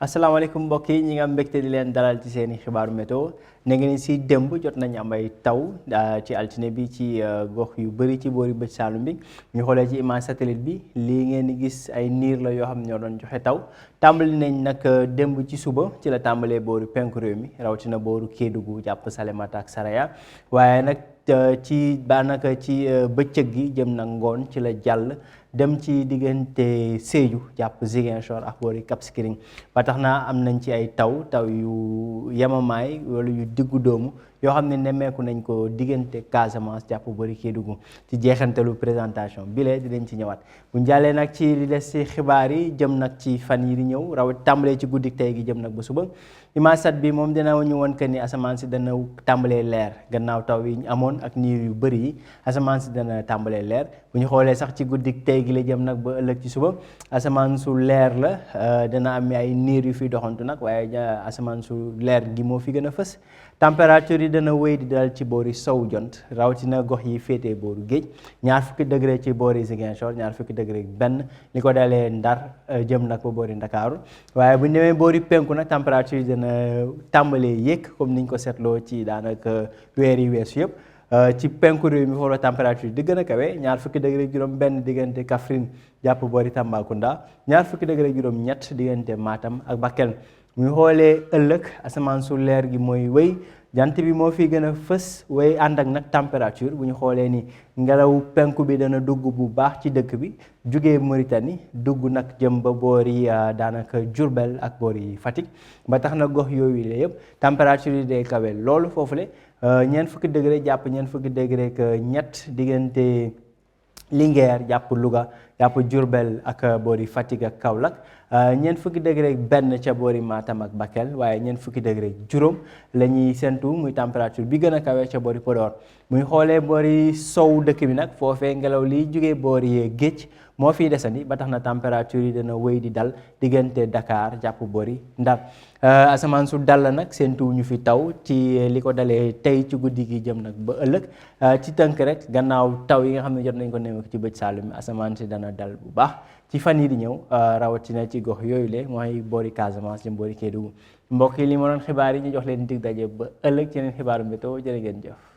asalaamaaleykum mbokk yi ñi nga am mbégte di leen dalal ci seeni xibaaru météo ne ngeen si démb jot nañu am ay taw ci altine bi ci gox yu bëri ci boori bëj Saalum bi ñu xoolee ci image satellite bi lii ngeen di gis ay niir la yoo xam ne ñoo doon joxe taw tàmbali nañ nag démb ci suba ci la tàmbalee booru penku réew mi rawatina booru Kédougou jàpp Salémata ak Saraya waaye nag ci daanaka ci bëccëg gi jëm nag ngoon ci la jàll dem ci diggante Sédhiou jàpp Ziguinchor ak boori Cap Skirring ba tax na am nañ ci ay taw yu yemamaay wala yu diggu doomu yoo xam ne nemmeeku nañ ko diggante Casamance jàpp boori Kédougou ci jeexantalu présentation bi lee dinañ ci ñëwaat bu ñu jàllee nag ci li des ci xibaar yi jëm nag ci fan yi di ñëw rawat tàmbalee ci guddik tey gi jëm nag ba suba image sat bi moom dina ñu woon que ni asamaan si dana tàmbalee leer gannaaw taw yi ñu amoon ak niir yu bëri yi asamaan si dana tàmbalee leer bu ñu xoolee sax ci guddik tey gi la jëm nag ba ëllëg ci suba asamaan su leer la dana am ay niir yu fi doxantu nag waaye asamaan su leer gi moo fi gën a fës température yi dana wéy di dal ci boori sow jont rawatina gox yi féetee booru géej ñaar fukki degré ci boori Ziguinchor ñaar fukki degré benn li ko dalee Ndar jëm nag ba boori Ndakaaru waaye bu ñu demee boori penku nag température yi dana tàmbalee yéeg comme niñ ko seetloo ci daanaka weer yi weesu yëpp ci penku réew mi foofu la température di gën a kawe ñaar fukki degré juróom benn diggante Kaffrine jàpp boori Tambacounda ñaar fukki degré juróom ñett diggante Matam ak Bakel mu xoolee ëllëg asamaan su leer gi mooy wéy jant bi moo fi gën a fës way ànd ak nag température bu ñu xoolee ni ngelaw penku bi dana dugg bu baax ci dëkk bi jugee Mauritanie dugg nag jëm ba boori daanaka Diourbel ak boori Fatick ba tax na gox yooyu la yëpp température yi day kawe loolu foofule ñeent fukki degré jàpp ñeent fukki degré ak ñett diggante Linguère jàpp Louga jàpp Diourbel ak boori Fatick ak Kaolack ñeent fukki degré benn ca boori Matam ak Bakel waaye ñeent fukki degré juróom la ñuy séntu muy température bi gën a kawe ca boori Podor muy xoolee boori sow dëkk bi nag foofee ngelaw liy jógee boori géej moo fiy desandi ba tax na température yi dana wéy di dal diggante Dakar jàpp boori Ndar asamaan su dal la nag séntu ñu fi taw ci li ko dalee tey ci guddi gi jëm nag ba ëllëg ci tënk rek gannaaw taw yi nga xam ne jot nañ ko nemmeeku ci bëj Saalum asamaan si dana dal bu baax ci fan yi di ñëw rawatina ci gox yooyu le mooy boori Casamance jëm boori Kédougou mbokk yi li ma doon xibaar yi ñu jox leen dig daje ba ëllëg ci yeneen xibaaru météo jërë ngeen jëf